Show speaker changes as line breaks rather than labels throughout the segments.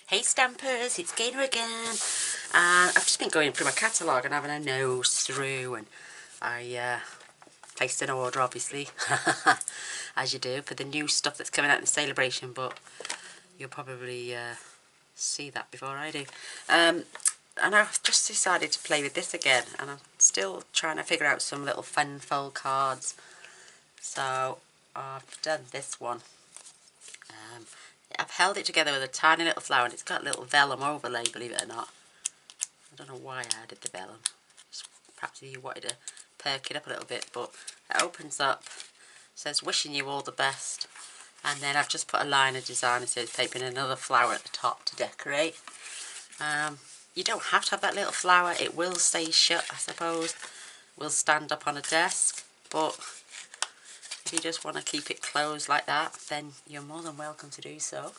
Hey Stampers, it's Gaynor again. And I've just been going through my catalogue and having a nose through, and I placed an order, obviously, as you do, for the new stuff that's coming out in the celebration, but you'll probably see that before I do. And I've just decided to play with this again, and I'm still trying to figure out some little fun fold cards. So I've done this one. I've held it together with a tiny little flower, and it's got a little vellum overlay, believe it or not. I don't know why I added the vellum. Perhaps if you wanted to perk it up a little bit, but it opens up, says wishing you all the best, and then I've just put a line of designer series paper and another flower at the top to decorate. You don't have to have that little flower, it will stay shut, I suppose, will stand up on a desk, but if you just want to keep it closed like that, then you're more than welcome to do so.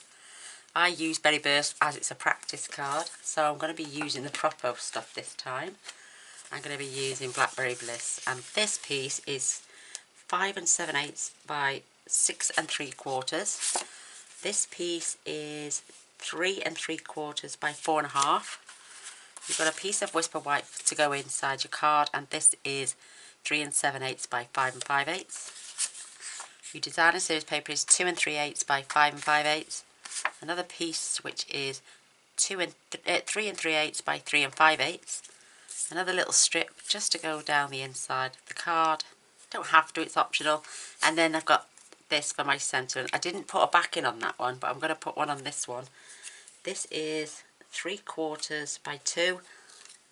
I use Berry Burst as it's a practice card, so I'm going to be using the proper stuff this time. I'm going to be using Blackberry Bliss, and this piece is 5 7/8 by 6 3/4. This piece is 3 3/4 by 4.5. You've got a piece of Whisper White to go inside your card, and this is 3 7/8 by 5 5/8. Your designer series paper is 2 3/8 by 5 5/8. Another piece which is 3 3/8 by 3 5/8. Another little strip just to go down the inside of the card. Don't have to, it's optional. And then I've got this for my centre. I didn't put a backing on that one, but I'm going to put one on this one. This is 3/4 by 2,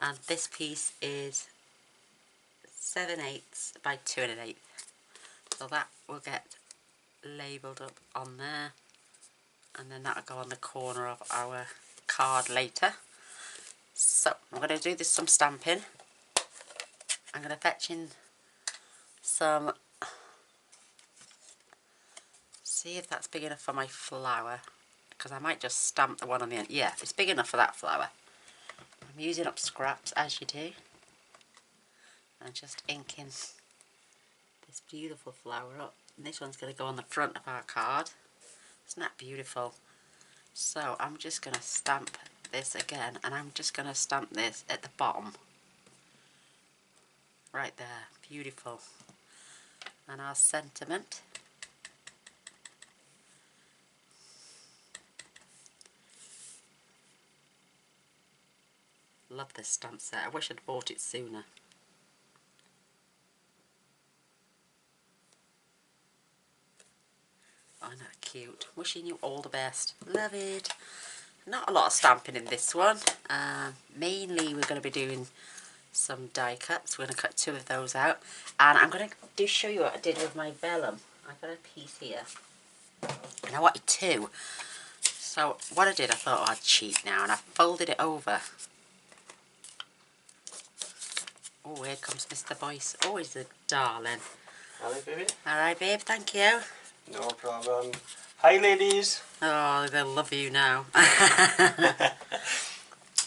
and this piece is 7/8 by 2 1/8. So that will get labelled up on there, and then that'll go on the corner of our card later. So I'm going to do this some stamping. I'm going to fetch in some, see if that's big enough for my flower, because I might just stamp the one on the end. Yeah, it's big enough for that flower. I'm using up scraps as you do, and just inking this beautiful flower up. And this one's going to go on the front of our card. Isn't that beautiful? So I'm just going to stamp this again, and I'm just going to stamp this at the bottom. Right there, beautiful. And our sentiment. Love this stamp set. I wish I'd bought it sooner. Oh, isn't that cute? Wishing you all the best. Love it. Not a lot of stamping in this one. Mainly we're going to be doing some die cuts. We're going to cut 2 of those out. And I'm going to show you what I did with my vellum. I've got a piece here, and I wanted 2. So what I did, I thought, oh, I'd cheat now, and I folded it over. Oh, here comes Mr. Boyce. Oh, he's a darling.
Hello, baby.
Alright, babe, thank you.
No problem. Hi, ladies.
Oh, they'll love you now.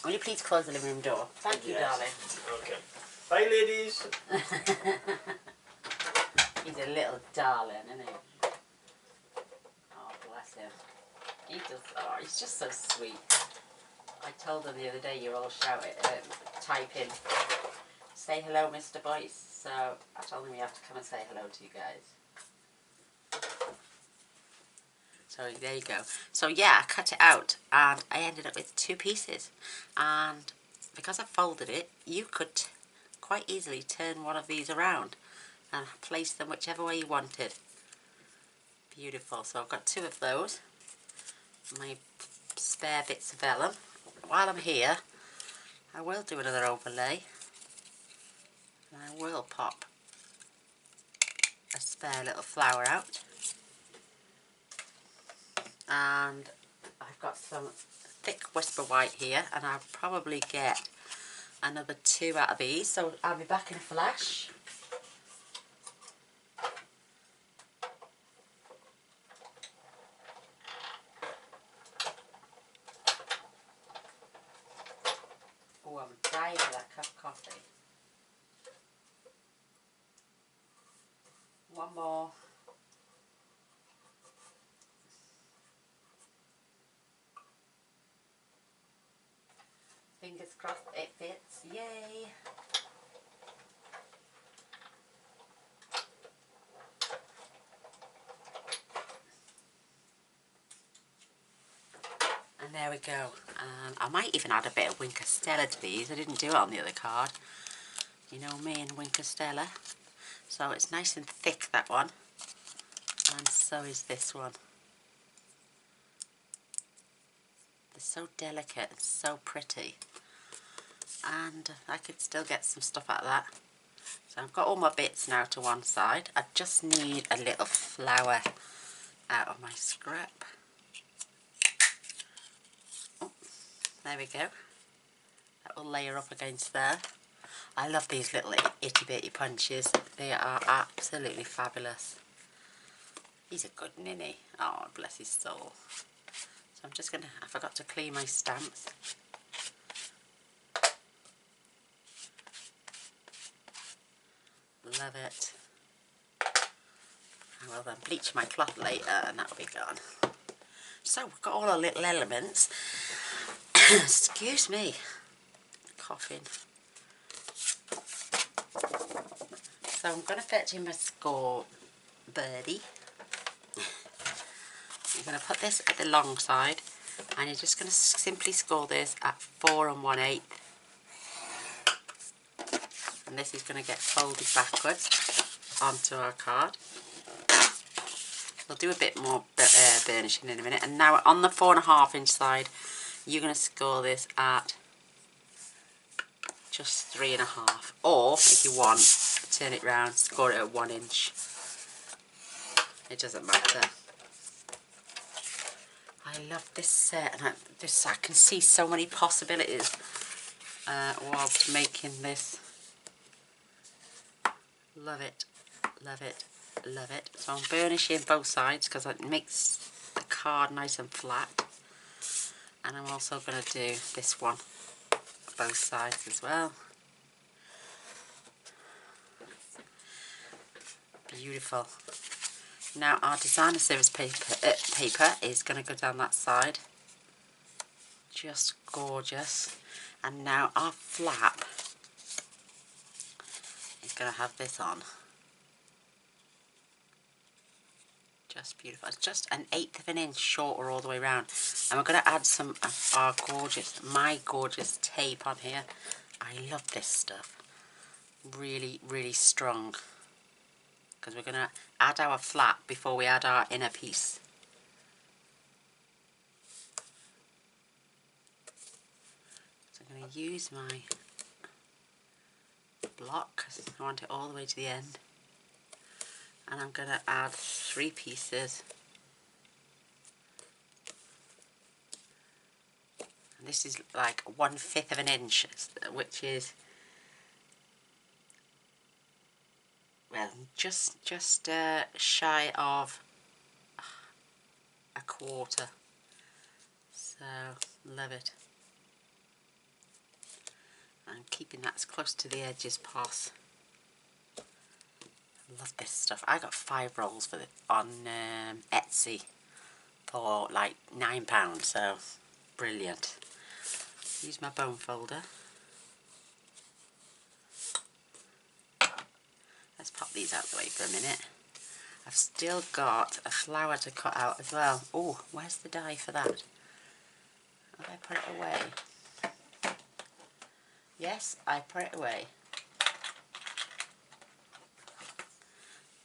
Will you please close the living room door? Thank you, darling.
Okay. Bye, ladies.
He's a little darling, isn't he? Oh, bless him. He's just so sweet. I told him the other day, you all shout it, type in, say hello, Mr. Boyce. So I told him you have to come and say hello to you guys. So there you go. So yeah, I cut it out, and I ended up with 2 pieces. And because I folded it, you could quite easily turn one of these around and place them whichever way you wanted. Beautiful. So I've got 2 of those. My spare bits of vellum. While I'm here, I will do another overlay. And I will pop a spare little flower out. And I've got some thick Whisper White here, and I'll probably get another 2 out of these, so I'll be back in a flash. Oh, I'm dying for that cup of coffee. One more. Fingers crossed it fits. Yay! And there we go. And I might even add a bit of Winker Stella to these. I didn't do it on the other card. You know me and Winker Stella. So it's nice and thick, that one. And so is this one. They're so delicate and so pretty. And I could still get some stuff out of that. So I've got all my bits now to one side. I just need a little flower out of my scrap. Oh, there we go. That will layer up against there. I love these little itty bitty punches. They are absolutely fabulous. He's a good ninny. Oh, bless his soul. So I'm just gonna, I forgot to clean my stamps. Love it. I will then bleach my cloth later and that'll be gone. So we've got all our little elements. Excuse me. Coughing. So I'm going to fetch him a score birdie. I'm going to put this at the long side and you're just going to simply score this at 4 1/8. And this is going to get folded backwards onto our card. We'll do a bit more burnishing in a minute. And now on the 4.5 inch side, you're going to score this at just 3.5. Or if you want, turn it round, score it at 1 inch. It doesn't matter. I love this set, and I can see so many possibilities whilst making this. Love it, love it, love it. So I'm burnishing both sides because it makes the card nice and flat. And I'm also going to do this one both sides as well. Beautiful. Now our designer service paper is going to go down that side. Just gorgeous. And now our flap is going to have this on. Just beautiful. It's just 1/8 of an inch shorter all the way around. And we're going to add some of our my gorgeous tape on here. I love this stuff. Really, really strong. Because we're going to add our flap before we add our inner piece. So I'm going to use my block because I want it all the way to the end. And I'm going to add 3 pieces. And this is like 1/5 of an inch, which is, well, just shy of 1/4. So, love it. I'm keeping that as close to the edge as possible. Love this stuff. I got 5 rolls for it on Etsy for like £9, so brilliant. Use my bone folder. Let's pop these out of the way for a minute. I've still got a flower to cut out as well. Oh, where's the die for that? Have I put it away? Yes, I put it away.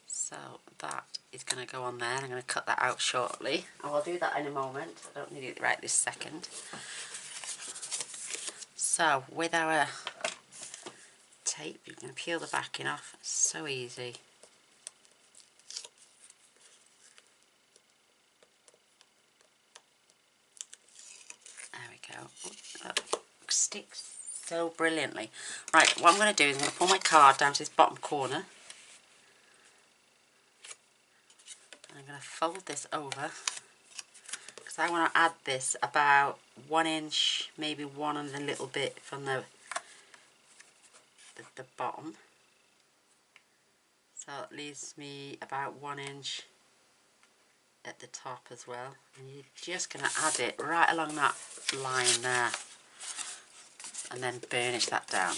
So that is going to go on there. I'm going to cut that out shortly. I'll do that in a moment. I don't need it right this second. So with our tape, you're going to peel the backing off. It's so easy. There we go. That sticks so brilliantly. Right, what I'm going to do is I'm going to pull my card down to this bottom corner. I'm going to fold this over because I want to add this about 1 inch, maybe 1 and a little bit from the bottom. So it leaves me about 1 inch at the top as well. And you're just going to add it right along that line there. and then burnish that down.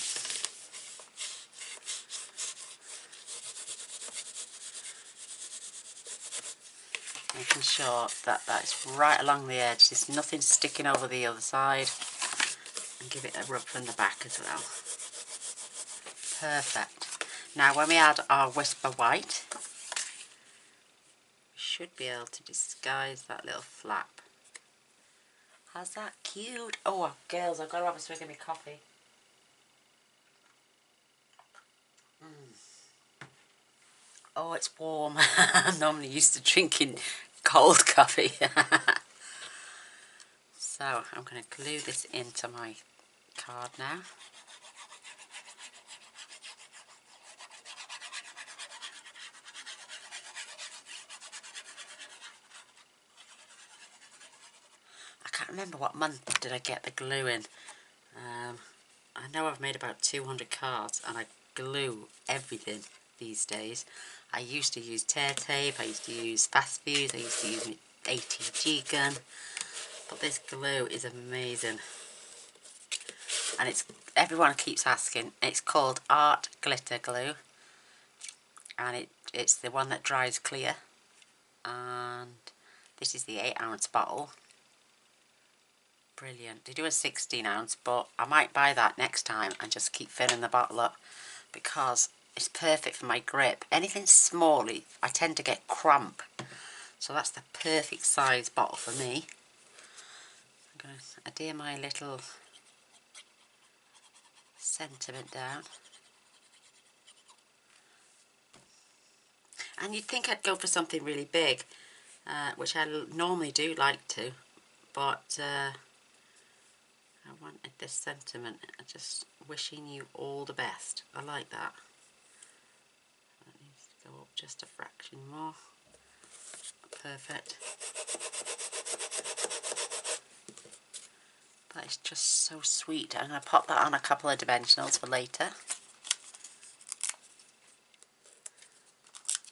Making sure that that's right along the edge, there's nothing sticking over the other side, and give it a rub from the back as well. Perfect. Now when we add our Whisper White, we should be able to disguise that little flap. How's that cute? Oh girls, I've got to have a swig of my coffee. Oh, it's warm. I'm normally used to drinking cold coffee. So I'm going to glue this into my card now. I can't remember what month did I get the glue in. I know I've made about 200 cards and I glue everything these days. I used to use tear tape, I used to use fast fuse, I used to use my ATG gun, but this glue is amazing. And it's, everyone keeps asking, it's called Art Glitter Glue, and it's the one that dries clear, and this is the 8-ounce bottle. Brilliant. They do a 16-ounce, but I might buy that next time and just keep filling the bottle up because it's perfect for my grip. Anything smaller, I tend to get cramp, so that's the perfect size bottle for me. I'm going to adhere my little sentiment down. And you'd think I'd go for something really big, which I normally do like to, but I wanted this sentiment, just wishing you all the best. I like that. That needs to go up just a fraction more. Perfect. That is just so sweet. I'm going to pop that on a couple of dimensionals for later.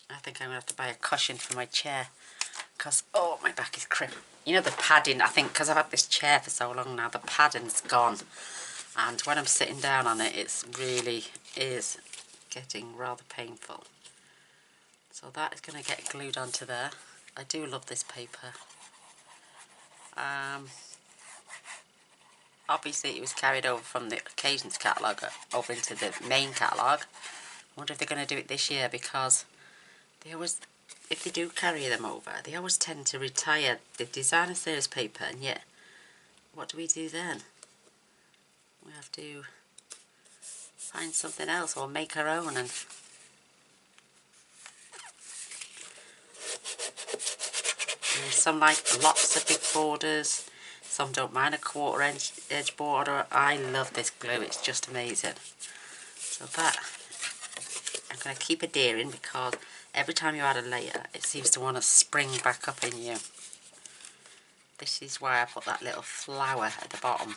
I think I'm going to have to buy a cushion for my chair because, oh, my back is crimped. You know the padding, I think, because I've had this chair for so long now, the padding's gone. And when I'm sitting down on it, it's really is getting rather painful. So that is going to get glued onto there. I do love this paper. Obviously it was carried over from the Occasions catalogue over into the main catalogue. I wonder if they're going to do it this year, because they always, if they do carry them over, they always tend to retire the designer sales paper, and yet what do we do then? We have to find something else or make our own. And some like lots of big borders, some don't mind a quarter edge border. I love this glue, it's just amazing. So that I'm going to keep adhering, because every time you add a layer it seems to want to spring back up in you. This is why I put that little flower at the bottom.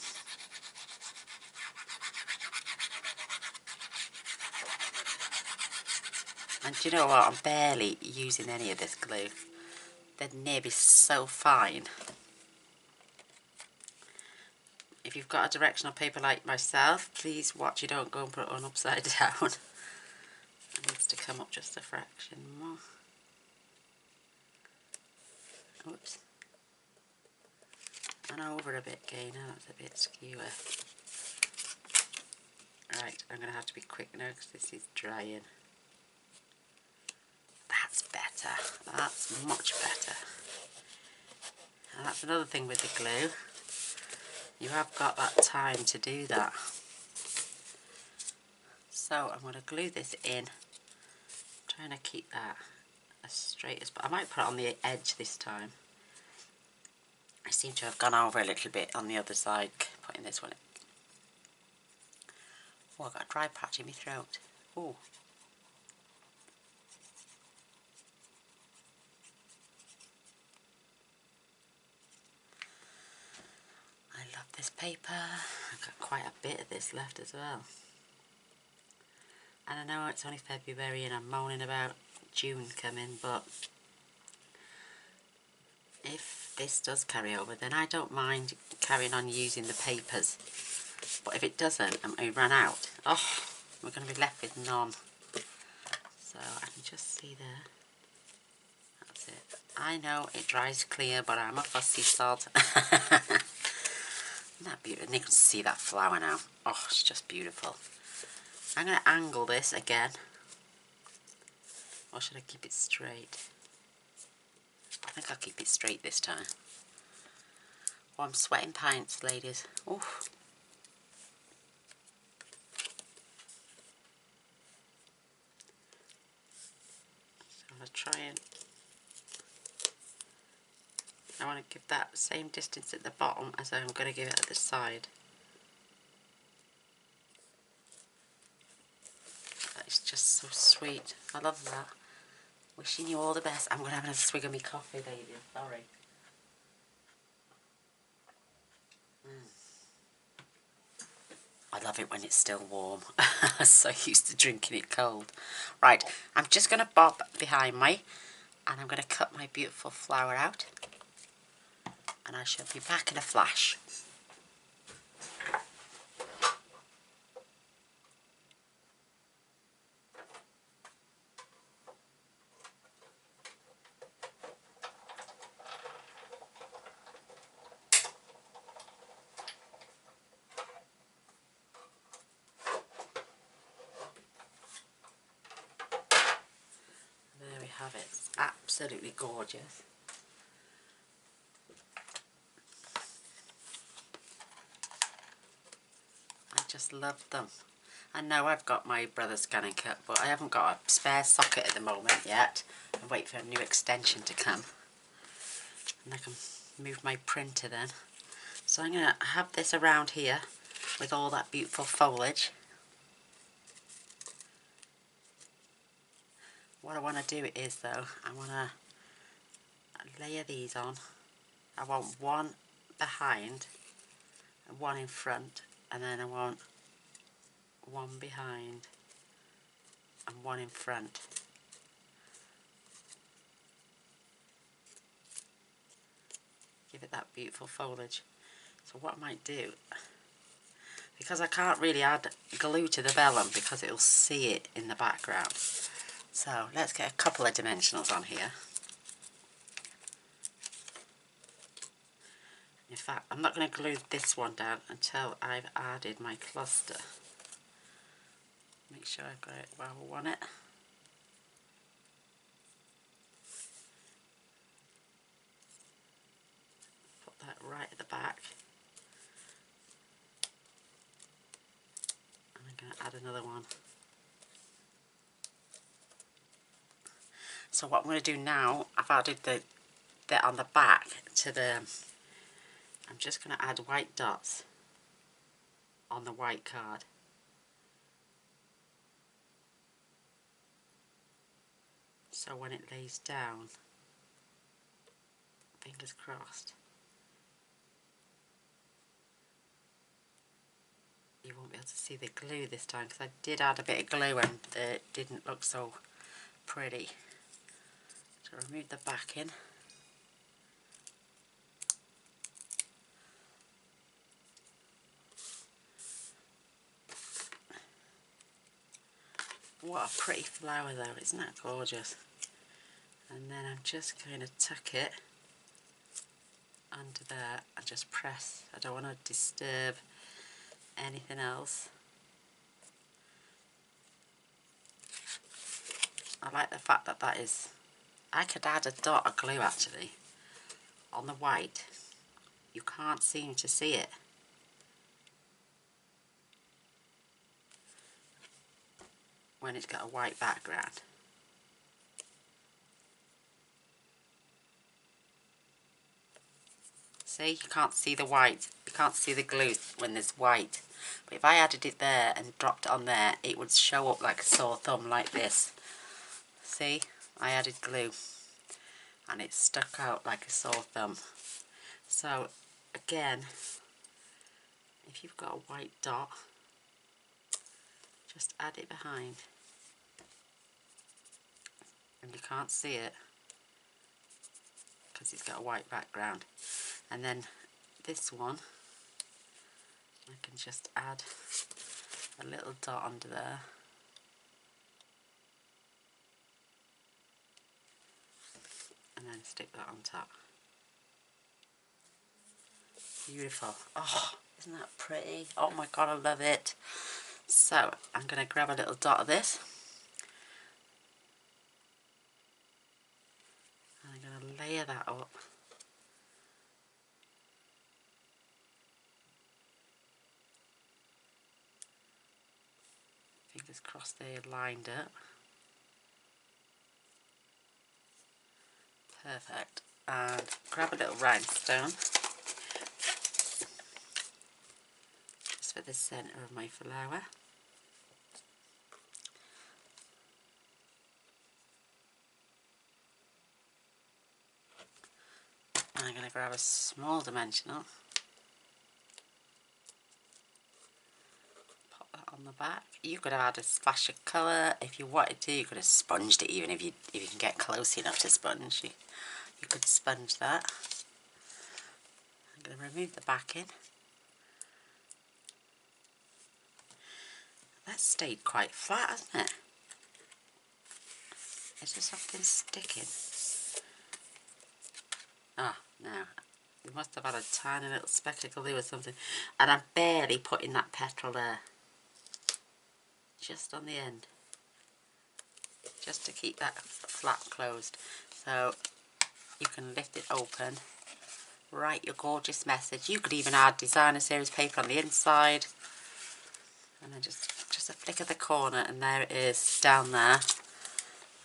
And do you know what, I'm barely using any of this glue. The nib is so fine. If you've got a directional paper like myself, please watch you don't go and put it on upside down. It needs to come up just a fraction more. Oops. And over a bit, Gaynor, that's a bit skewer. Right, I'm going to have to be quick now because this is drying. That's better. That's much better. And that's another thing with the glue. You have got that time to do that. So I'm going to glue this in, trying to keep that as straight as, but I might put it on the edge this time. I seem to have gone over a little bit on the other side putting this one in. Oh, I've got a dry patch in my throat. Oh. I love this paper. I've got quite a bit of this left as well. And I know it's only February and I'm moaning about June coming, but if this does carry over, then I don't mind carrying on using the papers. But if it doesn't and we run out, oh, we're going to be left with none. So I can just see there. That's it. I know it dries clear, but I'm a fussy sod. Isn't that beautiful? And you can see that flower now. Oh, it's just beautiful. I'm going to angle this again. Or should I keep it straight? I think I'll keep it straight this time. Oh, I'm sweating pints, ladies. Oof. So I'm going to try and... I want to give that same distance at the bottom as I'm going to give it at the side. It's just so sweet. I love that. Wishing you all the best. I'm going to have another swig of my coffee, baby. Sorry. I love it when it's still warm. I'm so used to drinking it cold. Right, I'm just going to bob behind me and I'm going to cut my beautiful flower out. And I shall be back in a flash. There we have it. It's absolutely gorgeous. I just love them. I know I've got my brother's scanning cut, but I haven't got a spare socket at the moment yet. I'll wait for a new extension to come. And I can move my printer then. So I'm going to have this around here with all that beautiful foliage. What I want to do is though, I want to layer these on. I want one behind and one in front, and then I want one behind and one in front. Give it that beautiful foliage. So what I might do, because I can't really add glue to the vellum because it'll see it in the background. So let's get a couple of dimensionals on here. In fact, I'm not going to glue this one down until I've added my cluster. Make sure I've got it where I want it. Put that right at the back. And I'm going to add another one. So what I'm going to do now, I've added the on the back to the... I'm just going to add white dots on the white card. So when it lays down, fingers crossed, you won't be able to see the glue this time because I did add a bit of glue and it didn't look so pretty. So remove the backing. What a pretty flower though, isn't that gorgeous? And then I'm just going to tuck it under there and just press. I don't want to disturb anything else. I like the fact that that is... I could add a dot of glue actually on the white. You can't seem to see it. When it's got a white background. See, you can't see the white, you can't see the glue when there's white. But if I added it there and dropped it on there, it would show up like a sore thumb like this. See, I added glue and it stuck out like a sore thumb. So again, if you've got a white dot, just add it behind. And you can't see it because it's got a white background. And then this one, I can just add a little dot under there. And then stick that on top. Beautiful. Oh, isn't that pretty? Oh my god, I love it. So I'm going to grab a little dot of this. And I'm going to layer that up. Fingers crossed they're lined up. Perfect. And grab a little rhinestone. Just for the centre of my flower. And I'm going to grab a small dimensional. Pop that on the back. You could have had a splash of colour if you wanted to. You could have sponged it even if you can get close enough to sponge. You could sponge that. I'm going to remove the backing. That stayed quite flat, hasn't it? Is there something sticking? Ah, no. You must have had a tiny little speck of glue or something. And I'm barely putting that petal there. Just on the end. Just to keep that flap closed. So you can lift it open. Write your gorgeous message. You could even add designer series paper on the inside. And then just a flick of the corner, and there it is down there.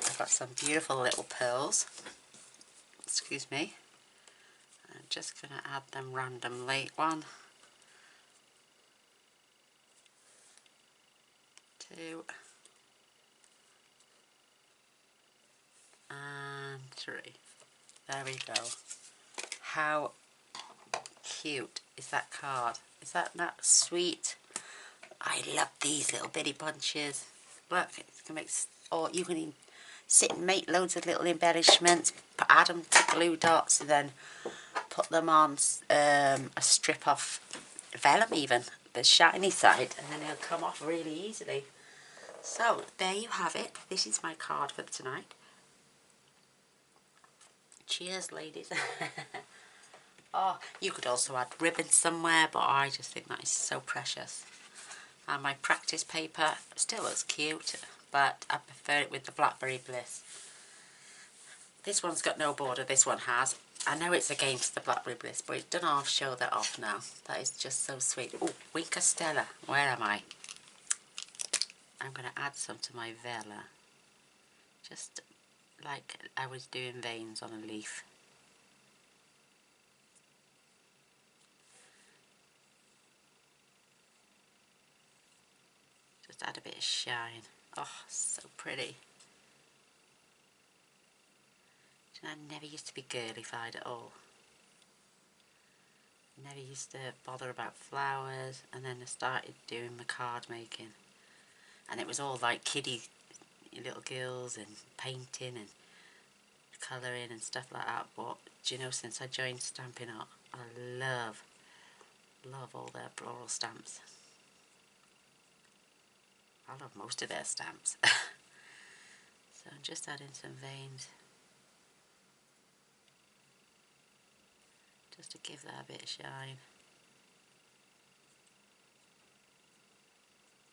I've got some beautiful little pearls. Excuse me. I'm just going to add them randomly. 1, 2, and 3. There we go. How cute is that card? Is that not sweet? I love these little bitty bunches. Look, it's gonna make, or you can even sit and make loads of little embellishments, add them to glue dots, and then put them on a strip of vellum even, the shiny side, and then it'll come off really easily. So there you have it. This is my card for tonight. Cheers, ladies. Oh, you could also add ribbon somewhere, but I just think that is so precious. And my practice paper still looks cute, but I prefer it with the Blackberry Bliss. This one's got no border, this one has. I know it's against the Blackberry Bliss, but it doesn't half show that off now. That is just so sweet. Oh, Winker Stella, where am I? I'm going to add some to my vella. Just like I was doing veins on a leaf. Just add a bit of shine. Oh, so pretty. I never used to be girlified at all. Never used to bother about flowers, and then I started doing my card making. And it was all like kiddie little girls and painting and colouring and stuff like that. But do you know, since I joined Stampin Up, I love all their floral stamps. I love most of their stamps. So I'm just adding some veins. Just to give that a bit of shine.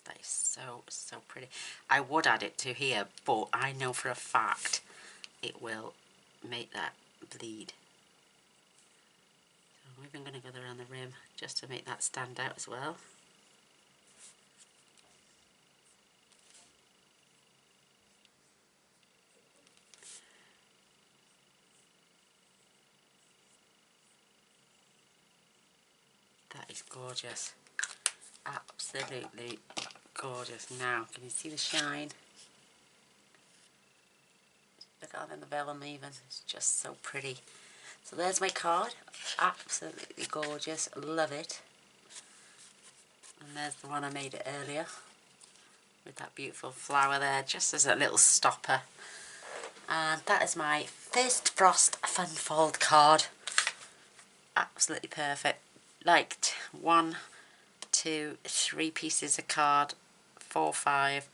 That is so pretty. I would add it to here, but I know for a fact it will make that bleed. So I'm even going to go around the rim just to make that stand out as well. That is gorgeous. Absolutely gorgeous. Now, can you see the shine? Look at it in the vellum even. It's just so pretty. So there's my card. Absolutely gorgeous. Love it. And there's the one I made it earlier. With that beautiful flower there, just as a little stopper. And that is my first Frost Fun Fold card. Absolutely perfect. Liked 1, to 3 pieces of card, 4, 5,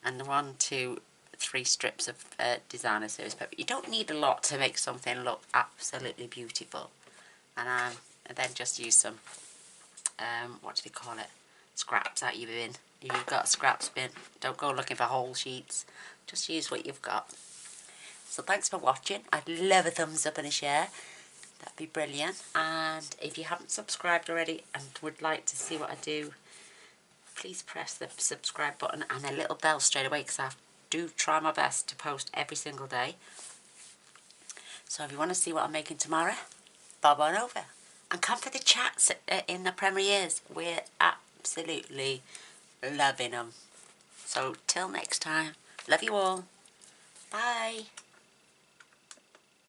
and 1, 2, 3 strips of designer series paper. You don't need a lot to make something look absolutely beautiful. And then just use some, what do they call it? Scraps out your bin. If you've got a scraps bin, don't go looking for whole sheets. Just use what you've got. So thanks for watching. I'd love a thumbs up and a share. That'd be brilliant. And if you haven't subscribed already and would like to see what I do, please press the subscribe button and a little bell straight away, because I do try my best to post every single day. So if you want to see what I'm making tomorrow, bob on over and come for the chats in the premieres. We're absolutely loving them. So till next time, love you all. Bye.